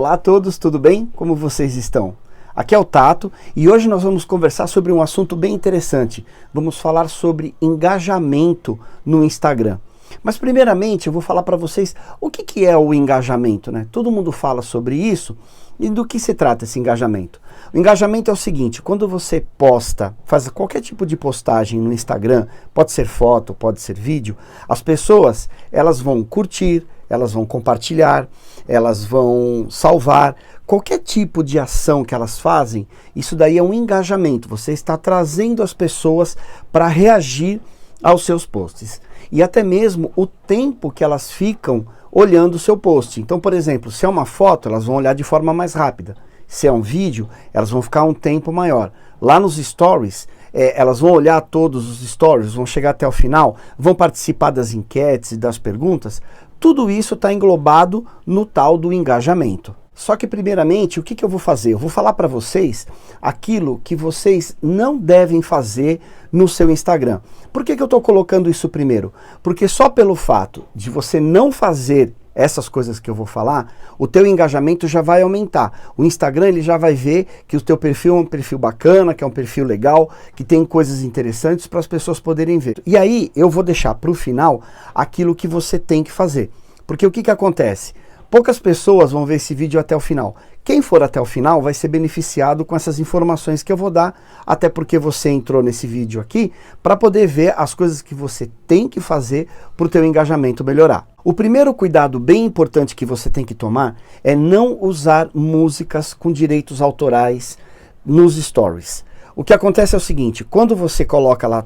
Olá a todos, tudo bem? Como vocês estão? Aqui é o Tato e hoje nós vamos conversar sobre um assunto bem interessante. Vamos falar sobre engajamento no Instagram. Mas primeiramente eu vou falar para vocês o que é o engajamento, né? Todo mundo fala sobre isso e do que se trata esse engajamento. O engajamento é o seguinte: quando você posta, faz qualquer tipo de postagem no Instagram, pode ser foto, pode ser vídeo, as pessoas elas vão curtir, elas vão compartilhar, elas vão salvar. Qualquer tipo de ação que elas fazem, isso daí é um engajamento. Você está trazendo as pessoas para reagir aos seus posts. E até mesmo o tempo que elas ficam olhando o seu post. Então, por exemplo, se é uma foto, elas vão olhar de forma mais rápida. Se é um vídeo, elas vão ficar um tempo maior. Lá nos stories, elas vão olhar todos os stories, vão chegar até o final, vão participar das enquetes e das perguntas. Tudo isso está englobado no tal do engajamento. Só que primeiramente, o que eu vou fazer? Eu vou falar para vocês aquilo que vocês não devem fazer no seu Instagram. Por que eu estou colocando isso primeiro? Porque só pelo fato de você não fazer essas coisas que eu vou falar, o teu engajamento já vai aumentar. O Instagram ele já vai ver que o teu perfil é um perfil bacana, que é um perfil legal, que tem coisas interessantes para as pessoas poderem ver. E aí eu vou deixar para o final aquilo que você tem que fazer. Porque o que acontece? Poucas pessoas vão ver esse vídeo até o final. Quem for até o final vai ser beneficiado com essas informações que eu vou dar, até porque você entrou nesse vídeo aqui para poder ver as coisas que você tem que fazer para o teu engajamento melhorar. O primeiro cuidado bem importante que você tem que tomar é não usar músicas com direitos autorais nos stories. O que acontece é o seguinte: quando você coloca lá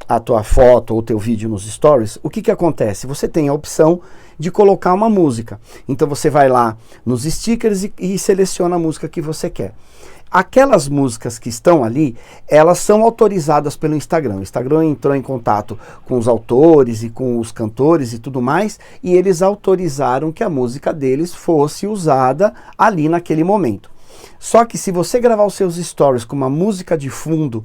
a tua foto ou teu vídeo nos stories, o que acontece? Você tem a opção de colocar uma música. Então você vai lá nos stickers e seleciona a música que você quer. Aquelas músicas que estão ali, elas são autorizadas pelo Instagram. O Instagram entrou em contato com os autores e com os cantores e tudo mais, e eles autorizaram que a música deles fosse usada ali naquele momento. Só que se você gravar os seus stories com uma música de fundo,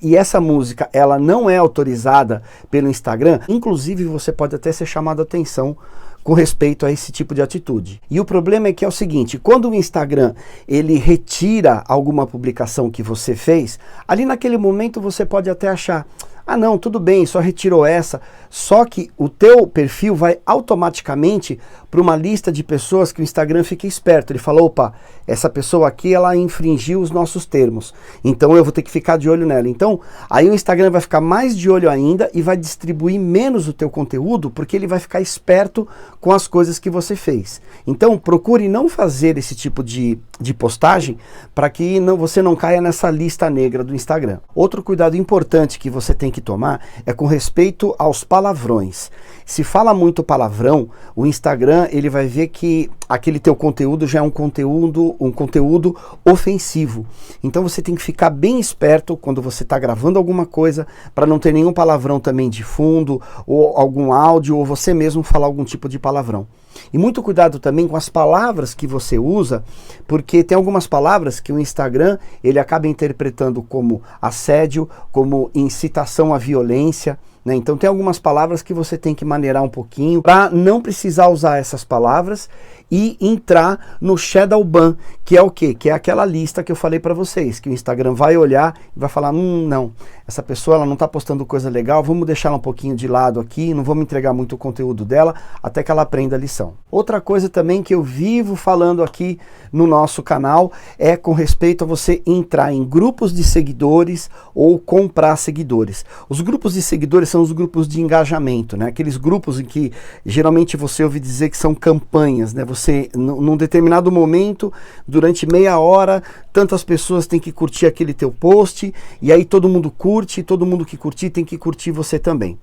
e essa música ela não é autorizada pelo Instagram, inclusive você pode até ser chamado a atenção com respeito a esse tipo de atitude. E o problema é que é o seguinte: quando o Instagram ele retira alguma publicação que você fez, ali naquele momento você pode até achar: ah não, tudo bem, só retirou essa. Só que o teu perfil vai automaticamente para uma lista de pessoas que o Instagram fica esperto. Ele fala: opa, essa pessoa aqui ela infringiu os nossos termos, então eu vou ter que ficar de olho nela. Então aí o Instagram vai ficar mais de olho ainda e vai distribuir menos o teu conteúdo, porque ele vai ficar esperto com as coisas que você fez. Então procure não fazer esse tipo de postagem para que você não caia nessa lista negra do Instagram. Outro cuidado importante que você tem que tomar é com respeito aos palavrões. Se fala muito palavrão, o Instagram ele vai ver que aquele teu conteúdo já é um conteúdo ofensivo. Então você tem que ficar bem esperto quando você está gravando alguma coisa para não ter nenhum palavrão também de fundo, ou algum áudio, ou você mesmo falar algum tipo de palavrão. E muito cuidado também com as palavras que você usa, porque tem algumas palavras que o Instagram ele acaba interpretando como assédio, como incitação à violência, né? Então tem algumas palavras que você tem que maneirar um pouquinho para não precisar usar essas palavras e entrar no shadow ban, que é o quê? Que é aquela lista que eu falei para vocês, que o Instagram vai olhar e vai falar: não, essa pessoa ela não está postando coisa legal, vamos deixar ela um pouquinho de lado aqui, não vamos entregar muito o conteúdo dela até que ela aprenda a lição. Outra coisa também que eu vivo falando aqui no nosso canal é com respeito a você entrar em grupos de seguidores ou comprar seguidores. Os grupos de seguidores são os grupos de engajamento, né? Aqueles grupos em que geralmente você ouve dizer que são campanhas, né? Você, num determinado momento, durante meia hora, tantas pessoas têm que curtir aquele teu post, e aí todo mundo curte, e todo mundo que curtir tem que curtir você também.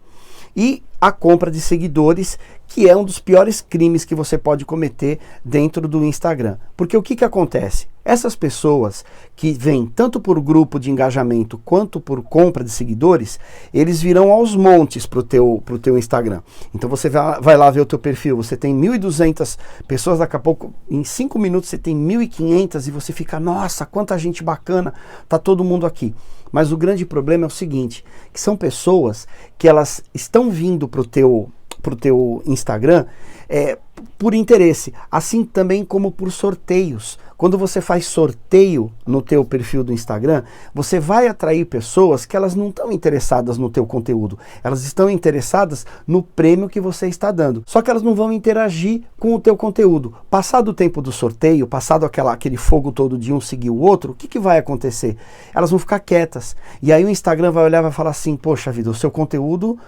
E a compra de seguidores, que é um dos piores crimes que você pode cometer dentro do Instagram. Porque o que acontece? Essas pessoas que vêm tanto por grupo de engajamento quanto por compra de seguidores, eles virão aos montes pro teu Instagram. Então você vai lá ver o teu perfil, você tem 1.200 pessoas, daqui a pouco, em 5 minutos você tem 1.500 e você fica: nossa, quanta gente bacana, tá todo mundo aqui. Mas o grande problema é o seguinte, que são pessoas que elas estão vindo pro pro teu Instagram por interesse, assim também como por sorteios. Quando você faz sorteio no teu perfil do Instagram, você vai atrair pessoas que elas não estão interessadas no teu conteúdo, elas estão interessadas no prêmio que você está dando, só que elas não vão interagir com o teu conteúdo. Passado o tempo do sorteio, passado aquele fogo todo de um seguir o outro, o que vai acontecer? Elas vão ficar quietas, e aí o Instagram vai olhar e vai falar assim, poxa vida, o seu conteúdo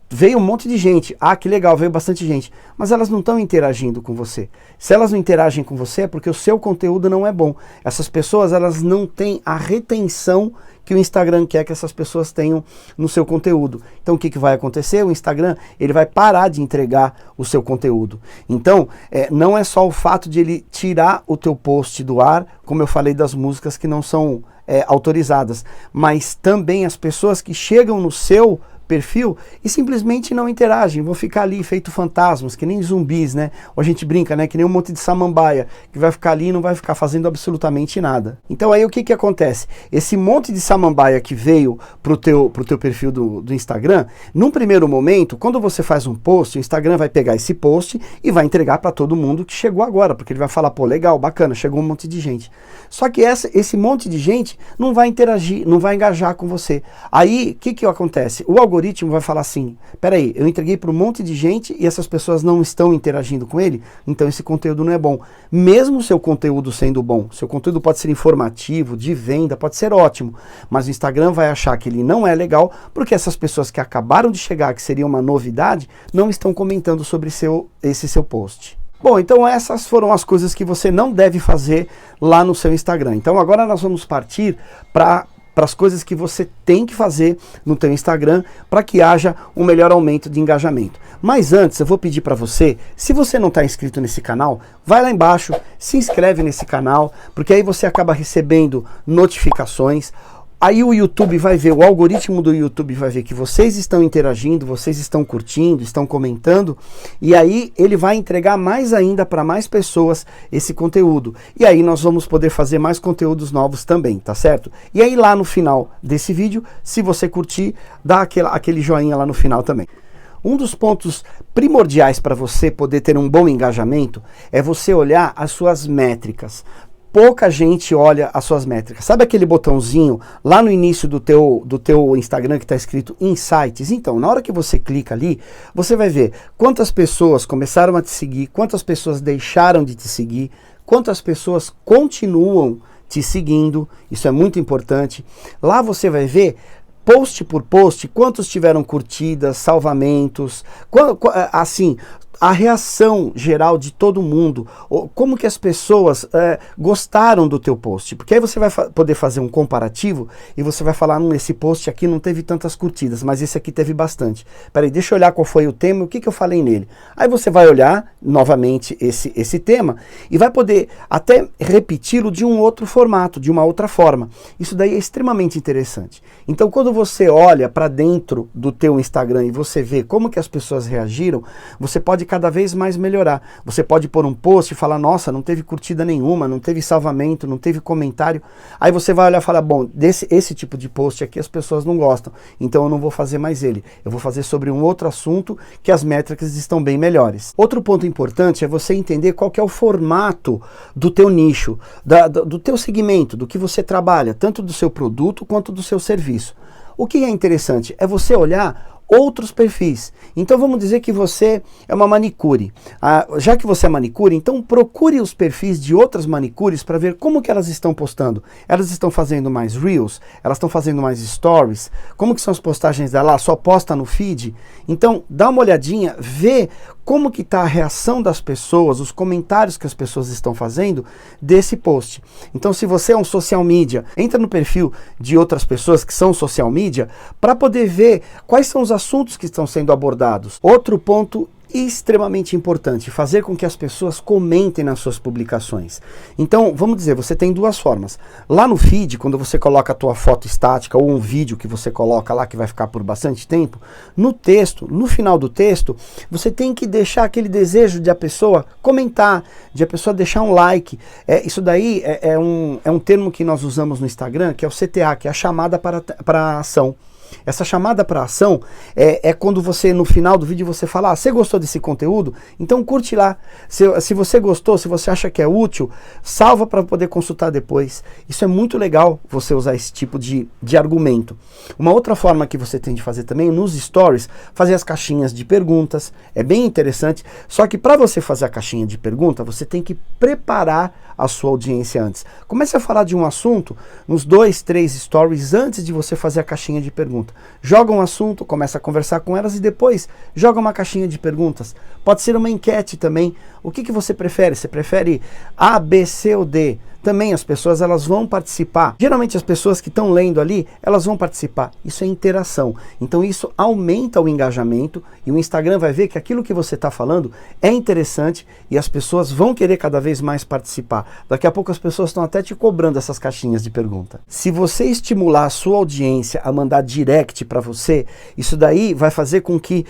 veio um monte de gente, que legal, veio bastante gente, mas elas não estão interagindo com você. Se elas não interagem com você é porque o seu conteúdo não é bom. Essas pessoas, elas não têm a retenção que o Instagram quer que essas pessoas tenham no seu conteúdo. Então o que vai acontecer? O Instagram, ele vai parar de entregar o seu conteúdo. Então, não é só o fato de ele tirar o teu post do ar, como eu falei das músicas que não são autorizadas, mas também as pessoas que chegam no seu perfil e simplesmente não interagem, vão ficar ali feito fantasmas, que nem zumbis, né? Ou a gente brinca, né? Que nem um monte de samambaia, que vai ficar ali e não vai ficar fazendo absolutamente nada. Então aí o que acontece? Esse monte de samambaia que veio pro teu perfil do Instagram, num primeiro momento, quando você faz um post, o Instagram vai pegar esse post e vai entregar para todo mundo que chegou agora, porque ele vai falar, pô, legal, bacana, chegou um monte de gente. Só que esse monte de gente não vai interagir, não vai engajar com você. Aí, o que acontece? O algoritmo vai falar assim, peraí, eu entreguei para um monte de gente e essas pessoas não estão interagindo com ele, então esse conteúdo não é bom. Mesmo o seu conteúdo sendo bom, seu conteúdo pode ser informativo, de venda, pode ser ótimo, mas o Instagram vai achar que ele não é legal, porque essas pessoas que acabaram de chegar, que seria uma novidade, não estão comentando sobre esse seu post. Bom, então essas foram as coisas que você não deve fazer lá no seu Instagram. Então agora nós vamos partir para as coisas que você tem que fazer no teu Instagram para que haja um melhor aumento de engajamento. Mas antes eu vou pedir para você, se você não está inscrito nesse canal, vai lá embaixo, se inscreve nesse canal, porque aí você acaba recebendo notificações. Aí o YouTube vai ver, o algoritmo do YouTube vai ver que vocês estão interagindo, vocês estão curtindo, estão comentando, e aí ele vai entregar mais ainda para mais pessoas esse conteúdo. E aí nós vamos poder fazer mais conteúdos novos também, tá certo? E aí lá no final desse vídeo, se você curtir, dá aquele joinha lá no final também. Um dos pontos primordiais para você poder ter um bom engajamento é você olhar as suas métricas. Pouca gente olha as suas métricas. Sabe aquele botãozinho lá no início do teu Instagram que está escrito Insights? Então, na hora que você clica ali, você vai ver quantas pessoas começaram a te seguir, quantas pessoas deixaram de te seguir, quantas pessoas continuam te seguindo. Isso é muito importante. Lá você vai ver post por post, quantos tiveram curtidas, salvamentos, assim, a reação geral de todo mundo, como que as pessoas gostaram do teu post, porque aí você vai poder fazer um comparativo e você vai falar, esse post aqui não teve tantas curtidas, mas esse aqui teve bastante. Peraí, deixa eu olhar qual foi o tema, o que eu falei nele. Aí você vai olhar novamente esse tema e vai poder até repeti-lo de um outro formato, de uma outra forma. Isso daí é extremamente interessante. Então quando você olha para dentro do teu Instagram e você vê como que as pessoas reagiram, você pode cada vez mais melhorar. Você pode pôr um post e falar, nossa, não teve curtida nenhuma, não teve salvamento, não teve comentário. Aí você vai olhar e falar, bom, esse tipo de post aqui as pessoas não gostam, então eu não vou fazer mais ele. Eu vou fazer sobre um outro assunto que as métricas estão bem melhores. Outro ponto importante é você entender qual que é o formato do teu nicho, do teu segmento, do que você trabalha, tanto do seu produto quanto do seu serviço. O que é interessante é você olhar outros perfis. Então vamos dizer que você é uma manicure. Já que você é manicure, então procure os perfis de outras manicures para ver como que elas estão postando. Elas estão fazendo mais reels? Elas estão fazendo mais stories? Como que são as postagens dela? Só posta no feed? Então dá uma olhadinha, vê como que está a reação das pessoas, os comentários que as pessoas estão fazendo desse post. Então se você é um social media, entra no perfil de outras pessoas que são social media para poder ver quais são os assuntos que estão sendo abordados. Outro ponto extremamente importante, fazer com que as pessoas comentem nas suas publicações. Então, vamos dizer, você tem duas formas. Lá no feed, quando você coloca a tua foto estática ou um vídeo que você coloca lá que vai ficar por bastante tempo, no texto, no final do texto, você tem que deixar aquele desejo de a pessoa comentar, de a pessoa deixar um like. Isso daí é um termo que nós usamos no Instagram, que é o CTA, que é a chamada para a ação. Essa chamada para ação é quando você, no final do vídeo, você fala, você gostou desse conteúdo? Então curte lá. Se você gostou, se você acha que é útil, salva para poder consultar depois. Isso é muito legal, você usar esse tipo de argumento. Uma outra forma que você tem de fazer também, nos stories, fazer as caixinhas de perguntas. É bem interessante, só que para você fazer a caixinha de pergunta, você tem que preparar a sua audiência antes. Comece a falar de um assunto nos 2, 3 stories antes de você fazer a caixinha de pergunta. Joga um assunto, começa a conversar com elas e depois joga uma caixinha de perguntas. Pode ser uma enquete também. O que você prefere? Você prefere A, B, C ou D? Também as pessoas elas vão participar. Geralmente as pessoas que estão lendo ali, elas vão participar. Isso é interação. Então isso aumenta o engajamento e o Instagram vai ver que aquilo que você está falando é interessante e as pessoas vão querer cada vez mais participar. Daqui a pouco as pessoas estão até te cobrando essas caixinhas de pergunta. Se você estimular a sua audiência a mandar direct para você, isso daí vai fazer com que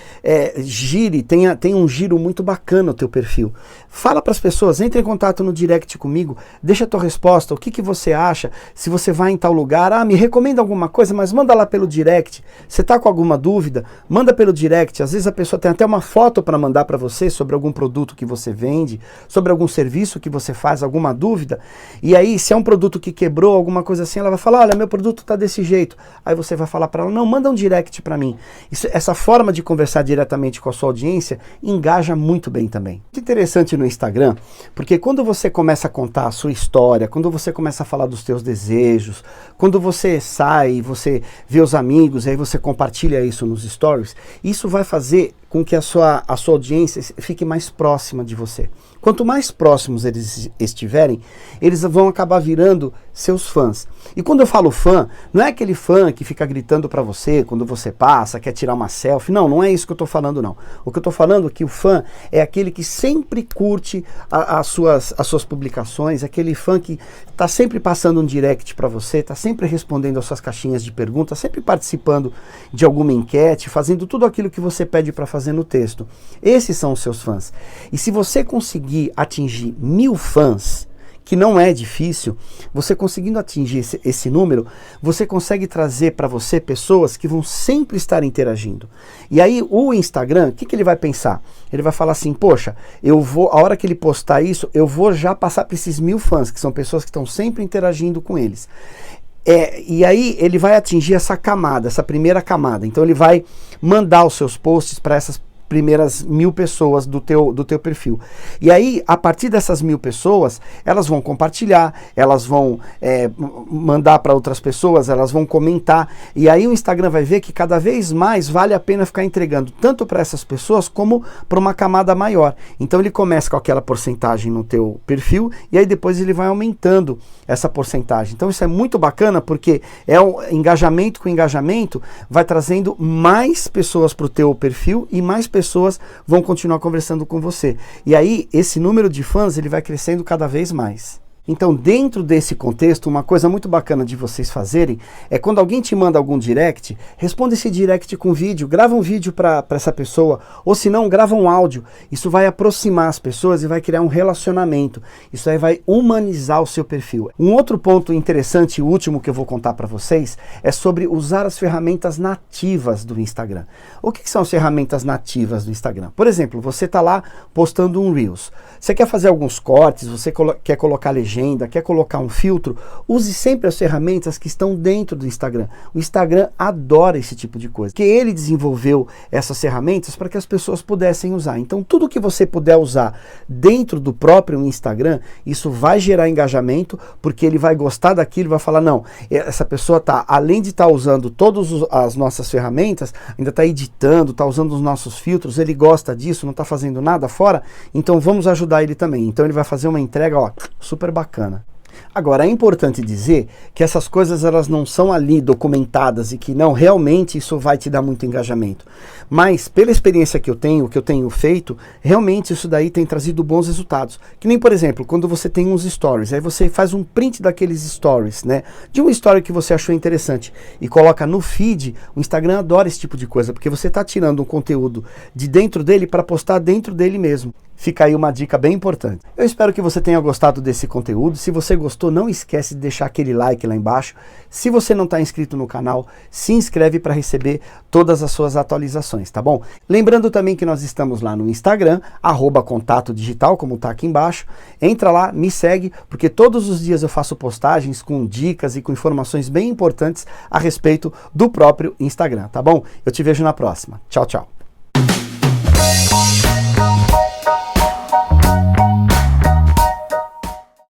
tenha um giro muito bacana o teu perfil. Fala para as pessoas, entre em contato no direct comigo, deixa a tua resposta, o que você acha, se você vai em tal lugar, me recomenda alguma coisa, mas manda lá pelo direct. Você está com alguma dúvida? Manda pelo direct. Às vezes a pessoa tem até uma foto para mandar para você sobre algum produto que você vende, sobre algum serviço que você faz, alguma dúvida. E aí, se é um produto que quebrou, alguma coisa assim, ela vai falar, olha, meu produto está desse jeito. Aí você vai falar para ela, não, manda um direct para mim. Essa forma de conversar diretamente com a sua audiência engaja muito bem também. Muito interessante no Instagram, porque quando você começa a contar a sua história, quando você começa a falar dos teus desejos, quando você sai, você vê os amigos, e aí você compartilha isso nos stories, isso vai fazer com que a sua audiência fique mais próxima de você. Quanto mais próximos eles estiverem, eles vão acabar virando seus fãs. E quando eu falo fã, não é aquele fã que fica gritando para você quando você passa, quer tirar uma selfie. Não é isso que eu estou falando, não. O que eu estou falando é que o fã é aquele que sempre curte as suas publicações, aquele fã que está sempre passando um direct para você, está sempre respondendo às suas caixinhas de perguntas, sempre participando de alguma enquete, fazendo tudo aquilo que você pede para fazer no texto. Esses são os seus fãs. E se você conseguir atingir 1000 fãs, que não é difícil, você conseguindo atingir esse número, você consegue trazer para você pessoas que vão sempre estar interagindo. E aí o Instagram, o que ele vai pensar? Ele vai falar assim, poxa, a hora que ele postar isso, eu vou já passar para esses 1000 fãs, que são pessoas que estão sempre interagindo com eles. E aí ele vai atingir essa camada, essa primeira camada. Então ele vai mandar os seus posts para essas primeiras 1000 pessoas do teu perfil. E aí, a partir dessas 1000 pessoas, elas vão compartilhar, elas vão mandar para outras pessoas, elas vão comentar. E aí o Instagram vai ver que cada vez mais vale a pena ficar entregando tanto para essas pessoas como para uma camada maior. Então ele começa com aquela porcentagem no teu perfil e aí depois ele vai aumentando essa porcentagem. Então isso é muito bacana porque engajamento com engajamento vai trazendo mais pessoas para o teu perfil e mais pessoas vão continuar conversando com você. E aí, esse número de fãs, ele vai crescendo cada vez mais. Então, dentro desse contexto, uma coisa muito bacana de vocês fazerem é quando alguém te manda algum direct, responda esse direct com vídeo, grava um vídeo para essa pessoa, ou se não, grava um áudio. Isso vai aproximar as pessoas e vai criar um relacionamento. Isso aí vai humanizar o seu perfil. Um outro ponto interessante e último que eu vou contar para vocês é sobre usar as ferramentas nativas do Instagram. O que são as ferramentas nativas do Instagram? Por exemplo, você está lá postando um Reels. Você quer fazer alguns cortes, você quer colocar legenda, quer colocar um filtro, use sempre as ferramentas que estão dentro do Instagram. O Instagram adora esse tipo de coisa, porque ele desenvolveu essas ferramentas para que as pessoas pudessem usar. Então tudo que você puder usar dentro do próprio Instagram, isso vai gerar engajamento, porque ele vai gostar daquilo, vai falar, não, essa pessoa além de estar usando todas as nossas ferramentas, ainda está editando, está usando os nossos filtros, ele gosta disso, não está fazendo nada fora, então vamos ajudar ele também. Então ele vai fazer uma entrega, super bacana. Agora, é importante dizer que essas coisas elas não são ali documentadas e que não, realmente isso vai te dar muito engajamento. Mas, pela experiência que eu tenho feito, realmente isso daí tem trazido bons resultados. Que nem, por exemplo, quando você tem uns stories, aí você faz um print daqueles stories, né? De uma story que você achou interessante e coloca no feed, o Instagram adora esse tipo de coisa, porque você está tirando um conteúdo de dentro dele para postar dentro dele mesmo. Fica aí uma dica bem importante. Eu espero que você tenha gostado desse conteúdo. Se você gostou, não esquece de deixar aquele like lá embaixo. Se você não está inscrito no canal, se inscreve para receber todas as suas atualizações, tá bom? Lembrando também que nós estamos lá no Instagram, @contatodigital, como está aqui embaixo. Entra lá, me segue, porque todos os dias eu faço postagens com dicas e com informações bem importantes a respeito do próprio Instagram, tá bom? Eu te vejo na próxima. Tchau, tchau.